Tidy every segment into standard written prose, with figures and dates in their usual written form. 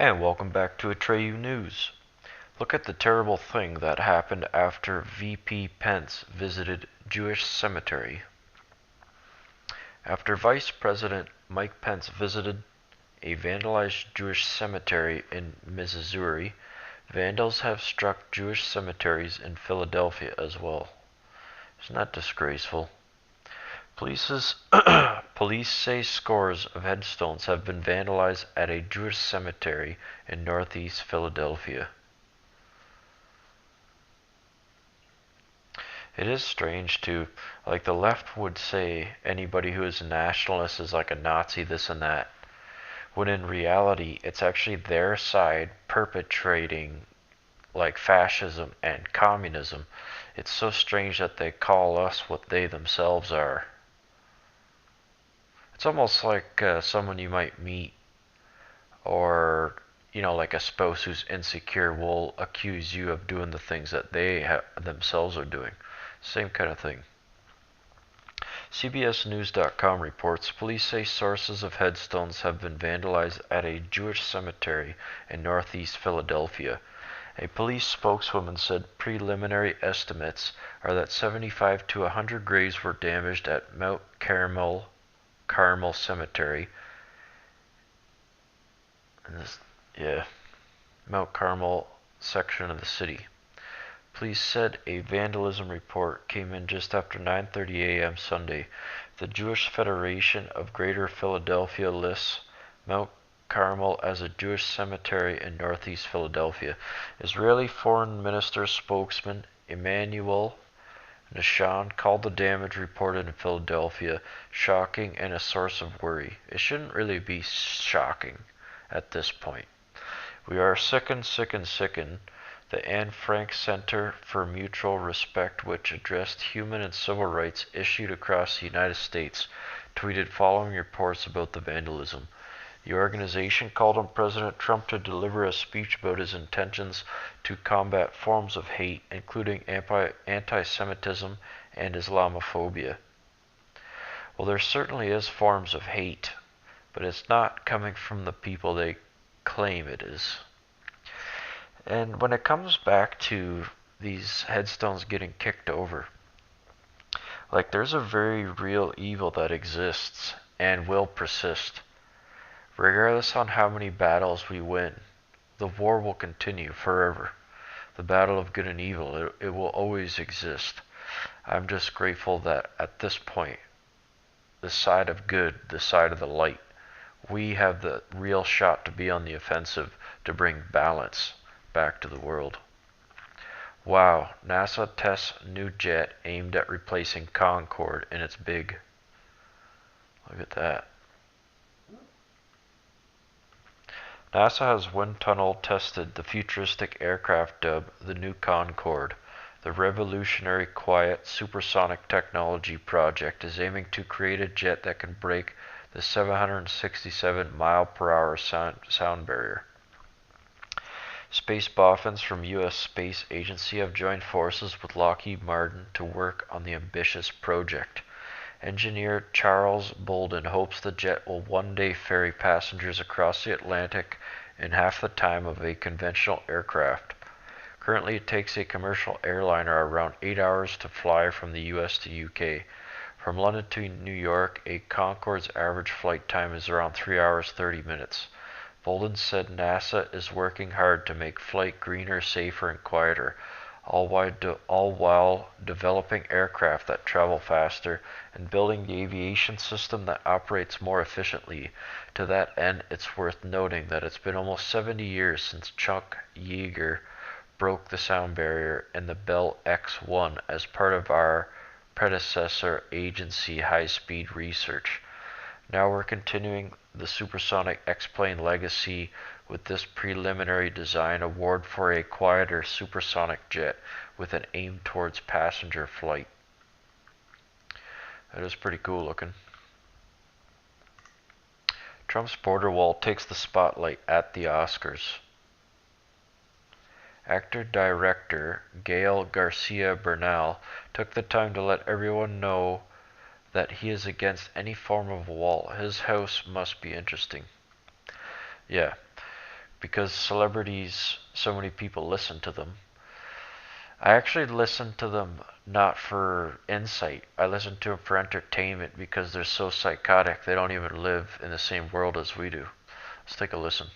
And welcome back to Atreyu News. Look at the terrible thing that happened after VP Pence visited Jewish cemetery. After Vice President Mike Pence visited a vandalized Jewish cemetery in Missouri, vandals have struck Jewish cemeteries in Philadelphia as well. Isn't that disgraceful? Police say scores of headstones have been vandalized at a Jewish cemetery in northeast Philadelphia. It is strange too, like the left would say anybody who is a nationalist is like a Nazi, this and that, when in reality it's actually their side perpetrating like fascism and communism. It's so strange that they call us what they themselves are. It's almost like someone you might meet, or like a spouse who's insecure will accuse you of doing the things that they themselves are doing. Same kind of thing. CBSNews.com reports police say sources of headstones have been vandalized at a Jewish cemetery in northeast Philadelphia. A police spokeswoman said preliminary estimates are that 75 to 100 graves were damaged at Mount Carmel Cemetery. Mount Carmel section of the city. Police said a vandalism report came in just after 9:30 a.m. Sunday. The Jewish Federation of Greater Philadelphia lists Mount Carmel as a Jewish cemetery in northeast Philadelphia. Israeli Foreign Minister spokesman Emmanuel Nishan called the damage reported in Philadelphia shocking and a source of worry. It shouldn't really be shocking at this point. We are sickened. The Anne Frank Center for Mutual Respect, which addressed human and civil rights issued across the United States, tweeted following reports about the vandalism. The organization called on President Trump to deliver a speech about his intentions to combat forms of hate, including anti-Semitism and Islamophobia. Well, there certainly is forms of hate, but it's not coming from the people they claim it is. And when it comes back to these headstones getting kicked over, like there's a very real evil that exists and will persist. Regardless on how many battles we win, the war will continue forever. The battle of good and evil, it will always exist. I'm just grateful that at this point, the side of good, the side of the light, we have the real shot to be on the offensive to bring balance back to the world. Wow, NASA tests new jet aimed at replacing Concorde in its big. Look at that. NASA has wind tunnel tested the futuristic aircraft dubbed the new Concorde. The revolutionary quiet supersonic technology project is aiming to create a jet that can break the 767 mile per hour sound barrier. Space boffins from U.S. Space Agency have joined forces with Lockheed Martin to work on the ambitious project. Engineer Charles Bolden hopes the jet will one day ferry passengers across the Atlantic in half the time of a conventional aircraft. Currently, it takes a commercial airliner around 8 hours to fly from the US to UK. From London to New York, a Concorde's average flight time is around 3 hours 30 minutes. Bolden said NASA is working hard to make flight greener, safer, and quieter, all while developing aircraft that travel faster and building the aviation system that operates more efficiently. To that end, it's worth noting that it's been almost 70 years since Chuck Yeager broke the sound barrier in the Bell X-1 as part of our predecessor agency high-speed research. Now we're continuing the supersonic X-plane legacy with this preliminary design award for a quieter supersonic jet with an aim towards passenger flight. That is pretty cool looking. Trump's border wall takes the spotlight at the Oscars. Actor-director Gael Garcia Bernal took the time to let everyone know that he is against any form of wall. His house must be interesting. Yeah. because celebrities, so many people listen to them. I actually listen to them not for insight. I listen to them for entertainment because they're so psychotic. They don't even live in the same world as we do. Let's take a listen.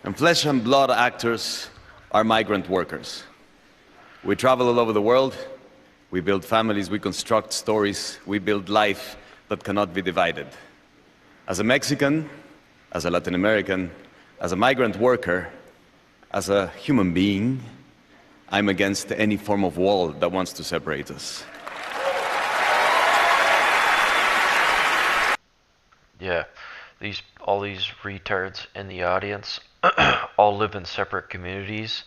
And flesh and blood actors are migrant workers. We travel all over the world. We build families, we construct stories, we build life that cannot be divided. As a Mexican, as a Latin American, as a migrant worker, as a human being, I'm against any form of wall that wants to separate us. Yeah, all these retards in the audience all live in separate communities,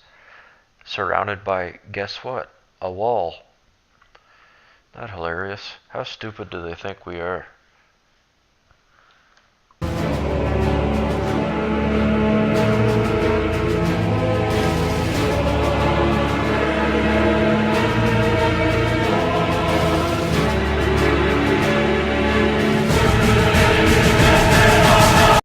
surrounded by, guess what? A wall. Not hilarious. How stupid do they think we are?